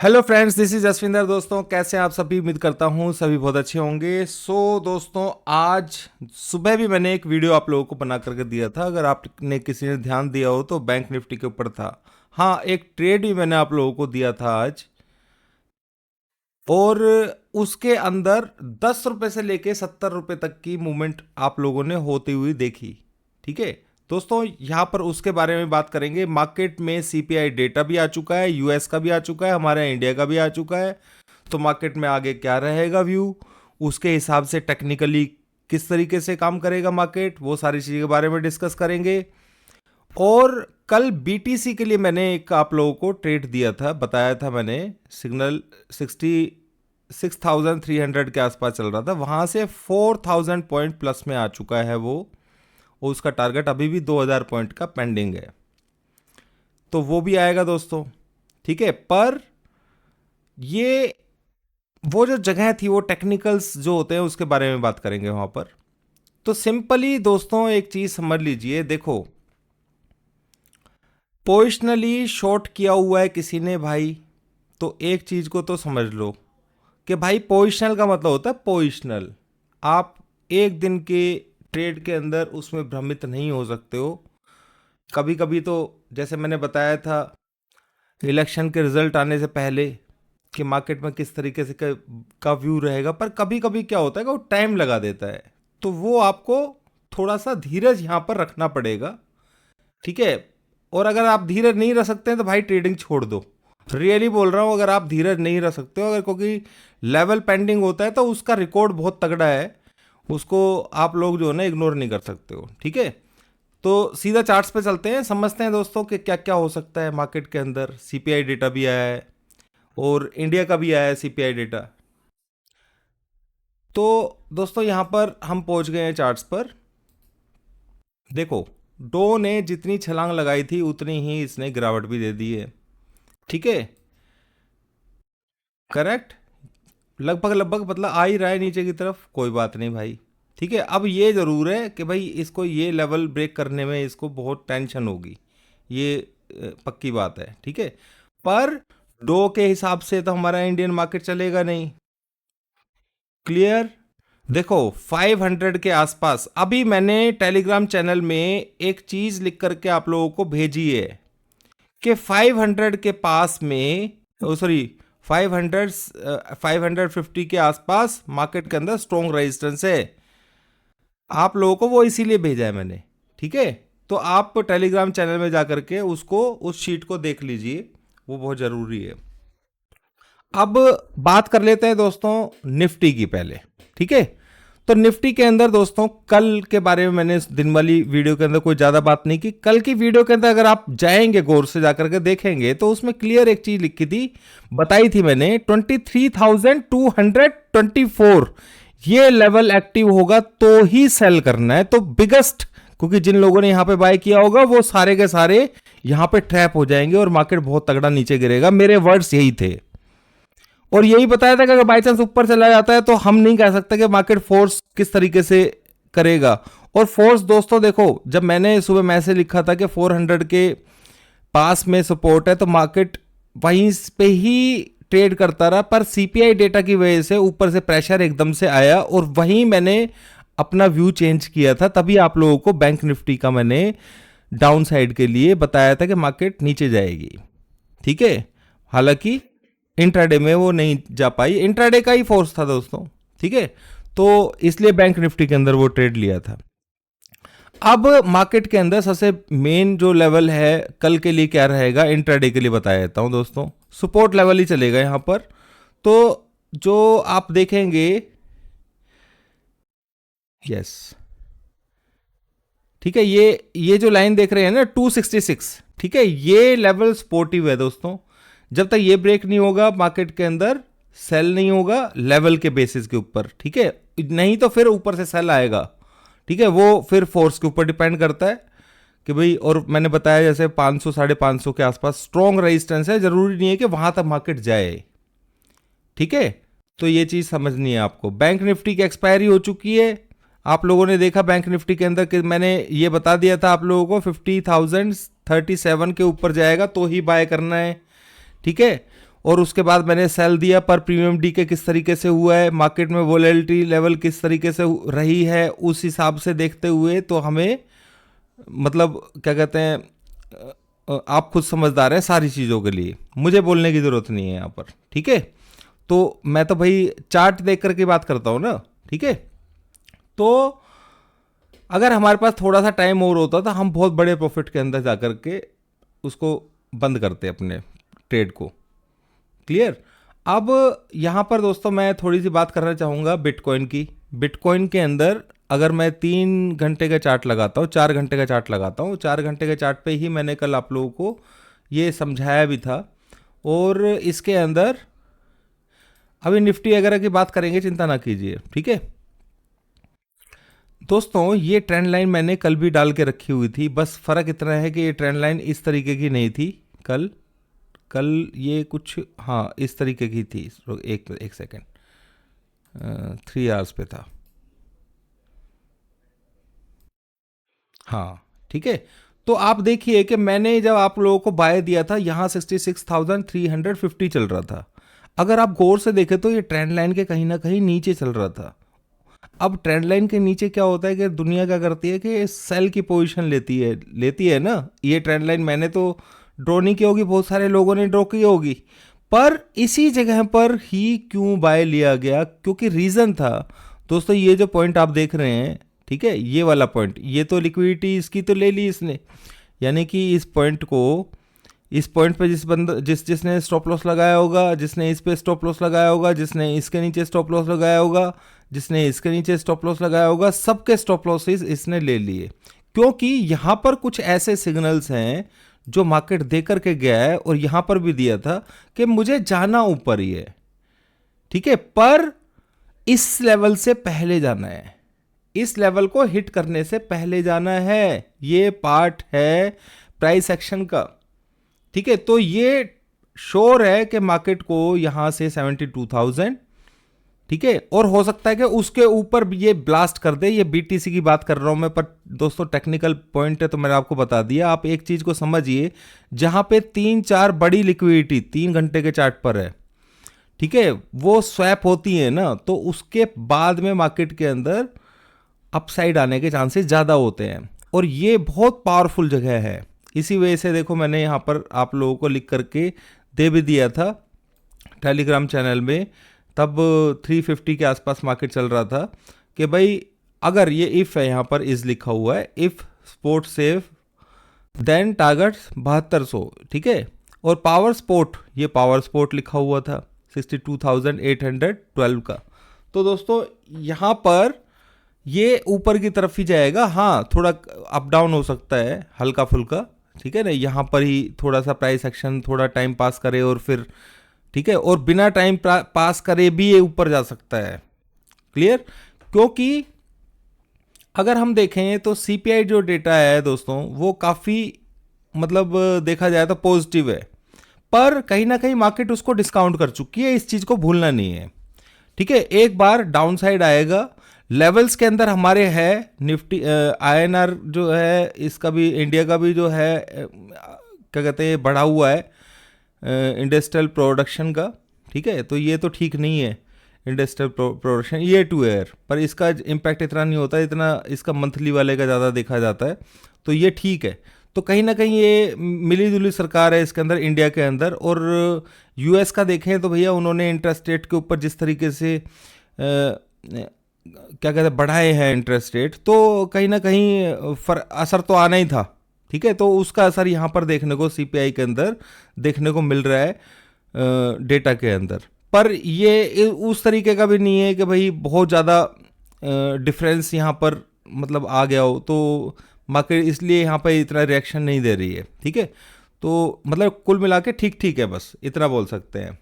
Hello friends, this is Jaswinder. दोस्तों, कैसे हैं आप सभी? उम्मीद करता हूँ सभी बहुत अच्छे होंगे। दोस्तों, आज सुबह भी मैंने एक वीडियो आप लोगों को बना करके दिया था। अगर आपने किसी ने ध्यान दिया हो तो बैंक निफ्टी के ऊपर था। हाँ, एक ट्रेड भी मैंने आप लोगों को दिया था आज, और उसके अंदर 10 रुपए से लेके 70 रुपए तक की मूवमेंट आप लोगों ने होती हुई देखी। ठीक है दोस्तों, यहाँ पर उसके बारे में बात करेंगे। मार्केट में सीपीआई डेटा भी आ चुका है, यूएस का भी आ चुका है, हमारे यहाँ इंडिया का भी आ चुका है। तो मार्केट में आगे क्या रहेगा व्यू, उसके हिसाब से टेक्निकली किस तरीके से काम करेगा मार्केट, वो सारी चीज़ों के बारे में डिस्कस करेंगे। और कल बीटीसी के लिए मैंने एक आप लोगों को ट्रेड दिया था, बताया था मैंने। सिग्नल 66,300 के आसपास चल रहा था, वहां से 4,000 पॉइंट प्लस में आ चुका है वो, और उसका टारगेट अभी भी 2,000 पॉइंट का पेंडिंग है। तो वो भी आएगा दोस्तों। ठीक है, पर ये वो जो जगह थी, वो टेक्निकल्स जो होते हैं उसके बारे में बात करेंगे वहां पर। तो सिंपली दोस्तों एक चीज समझ लीजिए, देखो, पोजिशनली शॉर्ट किया हुआ है किसी ने भाई, तो एक चीज को तो समझ लो कि भाई पोजिशनल का मतलब होता है पोजिशनल। आप एक दिन के ट्रेड के अंदर उसमें भ्रमित नहीं हो सकते हो। कभी कभी तो, जैसे मैंने बताया था इलेक्शन के रिजल्ट आने से पहले, कि मार्केट में किस तरीके से का व्यू रहेगा, पर कभी कभी क्या होता है कि वो टाइम लगा देता है। तो वो आपको थोड़ा सा धीरज यहाँ पर रखना पड़ेगा। ठीक है, और अगर आप धीरज नहीं रख सकते हैं तो भाई ट्रेडिंग छोड़ दो। रियली बोल रहा हूँ, अगर आप धीरज नहीं रख सकते हो, अगर क्योंकि लेवल पेंडिंग होता है तो उसका रिकॉर्ड बहुत तगड़ा है, उसको आप लोग जो है ना इग्नोर नहीं कर सकते हो। ठीक है, तो सीधा चार्ट्स पे चलते हैं, समझते हैं दोस्तों कि क्या क्या हो सकता है मार्केट के अंदर। सीपीआई डेटा भी आया है और इंडिया का भी आया है सीपीआई डेटा। तो दोस्तों यहाँ पर हम पहुंच गए हैं चार्ट्स पर। देखो, डो ने जितनी छलांग लगाई थी उतनी ही इसने गिरावट भी दे दी है। ठीक है, करेक्ट। लगभग लगभग मतलब आ ही रहा है नीचे की तरफ, कोई बात नहीं भाई। ठीक है, अब ये ज़रूर है कि भाई इसको ये लेवल ब्रेक करने में इसको बहुत टेंशन होगी, ये पक्की बात है। ठीक है, पर डो के हिसाब से तो हमारा इंडियन मार्केट चलेगा नहीं। क्लियर। देखो, 500 के आसपास अभी मैंने टेलीग्राम चैनल में एक चीज लिख करके आप लोगों को भेजी है कि 500 के पास में, सॉरी, 500 550 के आसपास मार्केट के अंदर स्ट्रॉन्ग रेजिस्टेंस है। आप लोगों को वो इसीलिए भेजा है मैंने। ठीक है, तो आप टेलीग्राम चैनल में जा करके उसको, उस शीट को देख लीजिए, वो बहुत ज़रूरी है। अब बात कर लेते हैं दोस्तों निफ्टी की पहले। ठीक है, तो निफ्टी के अंदर दोस्तों कल के बारे में मैंने दिन वाली वीडियो के अंदर कोई ज़्यादा बात नहीं की। कल की वीडियो के अंदर अगर आप जाएंगे गौर से जाकर के देखेंगे तो उसमें क्लियर एक चीज़ लिखी थी, बताई थी मैंने, 23,224 ये लेवल एक्टिव होगा तो ही सेल करना है। तो बिगेस्ट, क्योंकि जिन लोगों ने यहां पे बाय किया होगा वो सारे के सारे यहां पे ट्रैप हो जाएंगे और मार्केट बहुत तगड़ा नीचे गिरेगा। मेरे वर्ड्स यही थे, और यही बताया था कि अगर बाई चांस ऊपर चला जाता है तो हम नहीं कह सकते कि मार्केट फोर्स किस तरीके से करेगा। और फोर्स दोस्तों देखो, जब मैंने सुबह मैसेज लिखा था कि 400 के पास में सपोर्ट है, तो मार्केट वहीं पे ही ट्रेड करता रहा, पर सीपीआई डेटा की वजह से ऊपर से प्रेशर एकदम से आया और वहीं मैंने अपना व्यू चेंज किया था। तभी आप लोगों को बैंक निफ्टी का मैंने डाउन साइड के लिए बताया था कि मार्केट नीचे जाएगी। ठीक है, हालांकि इंट्राडे में वो नहीं जा पाई, इंट्राडे का ही फोर्स था दोस्तों। ठीक है, तो इसलिए बैंक निफ्टी के अंदर वो ट्रेड लिया था। अब मार्केट के अंदर सबसे मेन जो लेवल है कल के लिए क्या रहेगा, इंट्राडे के लिए बताया देता हूं दोस्तों। सपोर्ट लेवल ही चलेगा यहां पर। तो जो आप देखेंगे, यस, ठीक है, ये जो लाइन देख रहे हैं ना 266, ठीक है, ये लेवल सपोर्टिव है दोस्तों। जब तक ये ब्रेक नहीं होगा मार्केट के अंदर सेल नहीं होगा लेवल के बेसिस के ऊपर। ठीक है, नहीं तो फिर ऊपर से सेल आएगा। ठीक है, वो फिर फोर्स के ऊपर डिपेंड करता है कि भाई, और मैंने बताया जैसे 500 550 के आसपास स्ट्रॉन्ग रेजिस्टेंस है, जरूरी नहीं है कि वहां तक मार्केट जाए। ठीक है, तो ये चीज समझनी है आपको। बैंक निफ्टी की एक्सपायरी हो चुकी है, आप लोगों ने देखा बैंक निफ्टी के अंदर कि मैंने ये बता दिया था आप लोगों को 50,037 के ऊपर जाएगा तो ही बाय करना है। ठीक है, और उसके बाद मैंने सेल दिया पर प्रीमियम डी के किस तरीके से हुआ है, मार्केट में वोलेटिलिटी लेवल किस तरीके से रही है, उस हिसाब से देखते हुए तो हमें मतलब क्या कहते हैं, आप खुद समझदार हैं सारी चीज़ों के लिए, मुझे बोलने की ज़रूरत नहीं है यहाँ पर, ठीक है। तो मैं तो भाई चार्ट देख करके बात करता हूँ ना, ठीक है। तो अगर हमारे पास थोड़ा सा टाइम और होता तो हम बहुत बड़े प्रॉफिट के अंदर जा कर के उसको बंद करते अपने ट्रेड को। क्लियर। अब यहाँ पर दोस्तों मैं थोड़ी सी बात करना चाहूँगा बिटकॉइन की। बिटकॉइन के अंदर अगर मैं 3 घंटे का चार्ट लगाता हूँ, 4 घंटे का चार्ट लगाता हूँ, 4 घंटे के चार्ट पे ही मैंने कल आप लोगों को ये समझाया भी था। और इसके अंदर अभी निफ्टी वगैरह की बात करेंगे, चिंता ना कीजिए, ठीक है दोस्तों। ये ट्रेंड लाइन मैंने कल भी डाल के रखी हुई थी, बस फ़र्क इतना है कि ये ट्रेंड लाइन इस तरीके की नहीं थी कल ये कुछ हाँ इस तरीके की थी। एक सेकेंड, 3 आवर्स पे था, हाँ ठीक है। तो आप देखिए कि मैंने जब आप लोगों को बाय दिया था यहाँ 66,350 चल रहा था। अगर आप गौर से देखें तो ये ट्रेंड लाइन के कहीं ना कहीं नीचे चल रहा था। अब ट्रेंड लाइन के नीचे क्या होता है कि दुनिया क्या करती है कि सेल की पोजीशन लेती है ना। ये ट्रेंड लाइन मैंने तो ड्रॉ नहीं की होगी, बहुत सारे लोगों ने ड्रॉ की होगी, पर इसी जगह पर ही क्यों बाय लिया गया, क्योंकि रीज़न था दोस्तों। ये जो पॉइंट आप देख रहे हैं, ठीक है, ये वाला पॉइंट, ये तो लिक्विडिटी इसकी तो ले ली इसने, यानी कि इस पॉइंट को, इस पॉइंट पे जिसने स्टॉप लॉस लगाया होगा, जिसने इस पे स्टॉप लॉस लगाया होगा, जिसने इसके नीचे स्टॉप लॉस लगाया होगा, जिसने इसके नीचे स्टॉप लॉस लगाया होगा, सबके स्टॉप लॉसेस इसने ले लिए, क्योंकि यहाँ पर कुछ ऐसे सिग्नल्स हैं जो मार्केट दे करके गया है और यहाँ पर भी दिया था कि मुझे जाना ऊपर ही है, ठीक है, पर इस लेवल से पहले जाना है, इस लेवल को हिट करने से पहले जाना है। ये पार्ट है प्राइस एक्शन का, ठीक है। तो ये श्योर है कि मार्केट को यहां से 72,000, ठीक है, और हो सकता है कि उसके ऊपर ये ब्लास्ट कर दे। ये बीटीसी की बात कर रहा हूं मैं, पर दोस्तों टेक्निकल पॉइंट है तो मैंने आपको बता दिया। आप एक चीज को समझिए, जहां पे 3-4 बड़ी लिक्विडिटी 3 घंटे के चार्ट पर है, ठीक है, वो स्वैप होती है ना, तो उसके बाद में मार्केट के अंदर अपसाइड आने के चांसेस ज़्यादा होते हैं, और ये बहुत पावरफुल जगह है। इसी वजह से देखो मैंने यहाँ पर आप लोगों को लिख करके दे भी दिया था टेलीग्राम चैनल में, तब 350 के आसपास मार्केट चल रहा था, कि भाई अगर ये इफ़ है, यहाँ पर इज़ लिखा हुआ है, if support safe then target 7200, ठीक है, और पावर स्पोर्ट, ये पावर स्पोर्ट लिखा हुआ था 62,812 का। तो दोस्तों यहाँ पर ये ऊपर की तरफ ही जाएगा, हाँ थोड़ा अप डाउन हो सकता है हल्का फुल्का, ठीक है ना, यहाँ पर ही थोड़ा सा प्राइस एक्शन थोड़ा टाइम पास करे और फिर, ठीक है, और बिना टाइम पास करे भी ये ऊपर जा सकता है। क्लियर। क्योंकि अगर हम देखें तो सीपीआई जो डेटा है दोस्तों, वो काफ़ी मतलब देखा जाए तो पॉजिटिव है, पर कहीं ना कहीं मार्केट उसको डिस्काउंट कर चुकी है, इस चीज़ को भूलना नहीं है, ठीक है। एक बार डाउन साइड आएगा, लेवल्स के अंदर हमारे है निफ्टी आईएनआर जो है, इसका भी इंडिया का भी जो है क्या कहते हैं बढ़ा हुआ है इंडस्ट्रियल प्रोडक्शन का, ठीक है, तो ये तो ठीक नहीं है industrial production year two year, पर इसका इम्पैक्ट इतना नहीं होता, इतना इसका मंथली वाले का ज़्यादा देखा जाता है, तो ये ठीक है। तो कहीं ना कहीं ये मिली जुली सरकार है इसके अंदर, इंडिया के अंदर। और यूएस का देखें तो भैया उन्होंने इंटरेस्ट रेट के ऊपर जिस तरीके से क्या कहते हैं बढ़ाए हैं इंटरेस्ट रेट, तो कहीं ना कहीं असर तो आना ही था, ठीक है। तो उसका असर यहाँ पर देखने को सीपीआई के अंदर देखने को मिल रहा है डेटा के अंदर, पर ये उस तरीके का भी नहीं है कि भाई बहुत ज़्यादा डिफरेंस यहाँ पर मतलब आ गया हो, तो मार्केट इसलिए यहाँ पर इतना रिएक्शन नहीं दे रही है, ठीक है। तो मतलब कुल मिला के ठीक ठीक है, बस इतना बोल सकते हैं,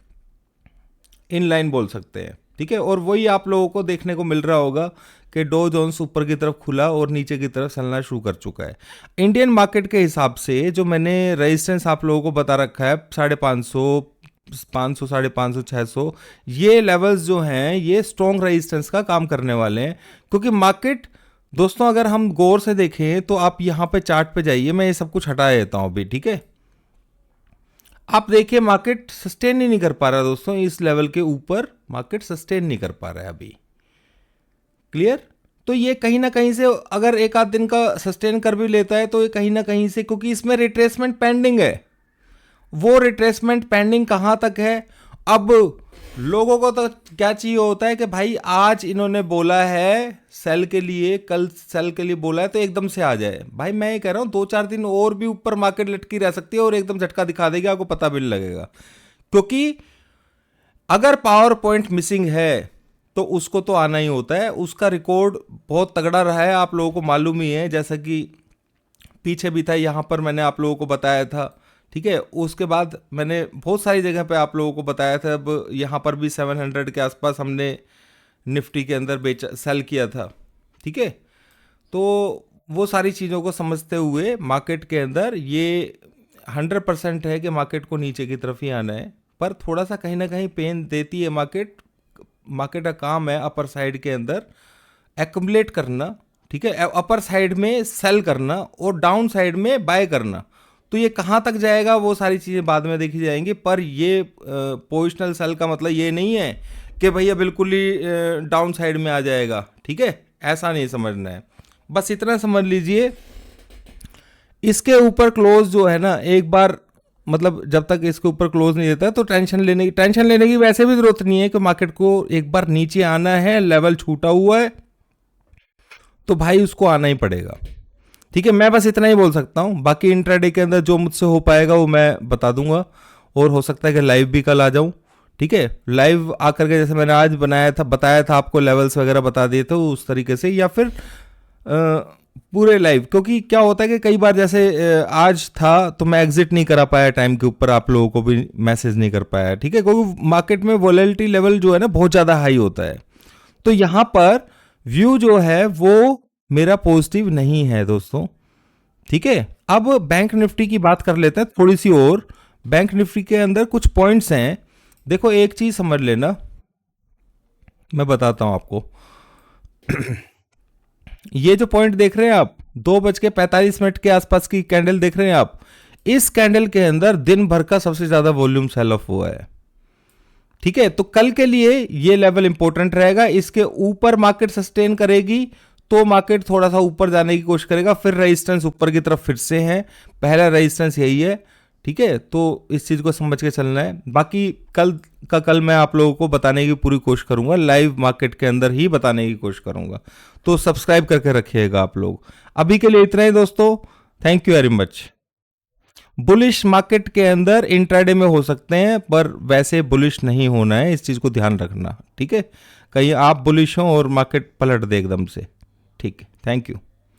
इन लाइन बोल सकते हैं, ठीक है। और वही आप लोगों को देखने को मिल रहा होगा कि डो जोन्स ऊपर की तरफ खुला और नीचे की तरफ चलना शुरू कर चुका है। इंडियन मार्केट के हिसाब से जो मैंने रेजिस्टेंस आप लोगों को बता रखा है 550, 500, 550, 600, ये लेवल्स जो हैं ये स्ट्रॉन्ग रेजिस्टेंस का काम करने वाले हैं, क्योंकि मार्केट दोस्तों अगर हम गौर से देखें तो आप यहाँ पे चार्ट पे जाइए, मैं ये सब कुछ हटा देता हूँ अभी, ठीक है। आप देखिए मार्केट सस्टेन ही नहीं कर पा रहा दोस्तों, इस लेवल के ऊपर मार्केट सस्टेन नहीं कर पा रहा है अभी। क्लियर? तो ये कहीं ना कहीं से अगर एक आध दिन का सस्टेन कर भी लेता है तो ये कहीं ना कहीं से, क्योंकि इसमें रिट्रेसमेंट पेंडिंग है, वो रिट्रेसमेंट पेंडिंग कहां तक है। अब लोगों को तो क्या चाहिए होता है कि भाई आज इन्होंने बोला है सेल के लिए, कल सेल के लिए बोला है तो एकदम से आ जाए। भाई मैं ये कह रहा हूं 2-4 दिन और भी ऊपर मार्केट लटकी रह सकती है और एकदम झटका दिखा देगी, आपको पता भी नहीं लगेगा। क्योंकि अगर पावर पॉइंट मिसिंग है तो उसको तो आना ही होता है, उसका रिकॉर्ड बहुत तगड़ा रहा है, आप लोगों को मालूम ही है, जैसा कि पीछे भी था, यहाँ पर मैंने आप लोगों को बताया था। ठीक है, उसके बाद मैंने बहुत सारी जगह पे आप लोगों को बताया था। अब यहाँ पर भी 700 के आसपास हमने निफ्टी के अंदर सेल किया था। ठीक है, तो वो सारी चीज़ों को समझते हुए मार्केट के अंदर ये 100% है कि मार्केट को नीचे की तरफ ही आना है, पर थोड़ा सा कहीं ना कहीं पेन देती है मार्केट। मार्केट का काम है अपर साइड के अंदर एक्युमुलेट करना। ठीक है, अपर साइड में सेल करना और डाउन साइड में बाय करना। तो ये कहाँ तक जाएगा वो सारी चीज़ें बाद में देखी जाएंगी, पर ये पोजिशनल सेल का मतलब ये नहीं है कि भैया बिल्कुल ही डाउन साइड में आ जाएगा। ठीक है, ऐसा नहीं समझना है, बस इतना समझ लीजिए इसके ऊपर क्लोज जो है ना, एक बार मतलब जब तक इसके ऊपर क्लोज नहीं देता तो टेंशन लेने की वैसे भी जरूरत नहीं है कि मार्केट को एक बार नीचे आना है, लेवल छूटा हुआ है तो भाई उसको आना ही पड़ेगा। ठीक है, मैं बस इतना ही बोल सकता हूँ, बाकी इंट्राडे के अंदर जो मुझसे हो पाएगा वो मैं बता दूंगा, और हो सकता है कि लाइव भी कल आ जाऊँ। ठीक है, लाइव आकर के जैसे मैंने आज बताया था आपको, लेवल्स वगैरह बता दिए थे उस तरीके से, या फिर पूरे लाइव। क्योंकि क्या होता है कि कई बार जैसे आज था तो मैं एग्जिट नहीं करा पाया टाइम के ऊपर, आप लोगों को भी मैसेज नहीं कर पाया। ठीक है, क्योंकि मार्केट में वोलेटिलिटी लेवल जो है ना बहुत ज़्यादा हाई होता है, तो यहाँ पर व्यू जो है वो मेरा पॉजिटिव नहीं है दोस्तों। ठीक है, अब बैंक निफ्टी की बात कर लेते हैं थोड़ी सी और। बैंक निफ्टी के अंदर कुछ पॉइंट्स हैं, देखो एक चीज समझ लेना, मैं बताता हूं आपको। ये जो पॉइंट देख रहे हैं आप, 2:45 के आसपास की कैंडल देख रहे हैं आप, इस कैंडल के अंदर दिन भर का सबसे ज्यादा वॉल्यूम सेल ऑफ हुआ है। ठीक है, तो कल के लिए ये लेवल इंपॉर्टेंट रहेगा, इसके ऊपर मार्केट सस्टेन करेगी तो मार्केट थोड़ा सा ऊपर जाने की कोशिश करेगा, फिर रेजिस्टेंस ऊपर की तरफ फिर से है, पहला रेजिस्टेंस यही है। ठीक है, तो इस चीज़ को समझ के चलना है। बाकी कल मैं आप लोगों को बताने की पूरी कोशिश करूंगा, लाइव मार्केट के अंदर ही बताने की कोशिश करूंगा, तो सब्सक्राइब करके रखिएगा आप लोग। अभी के लिए इतना ही दोस्तों, thank you very much. Bullish market के अंदर इंट्राडे में हो सकते हैं, पर वैसे बुलिश नहीं होना है, इस चीज़ को ध्यान रखना। ठीक है, कहीं आप बुलिश हो और मार्केट पलट दे एकदम से। ठीक है, थैंक यू।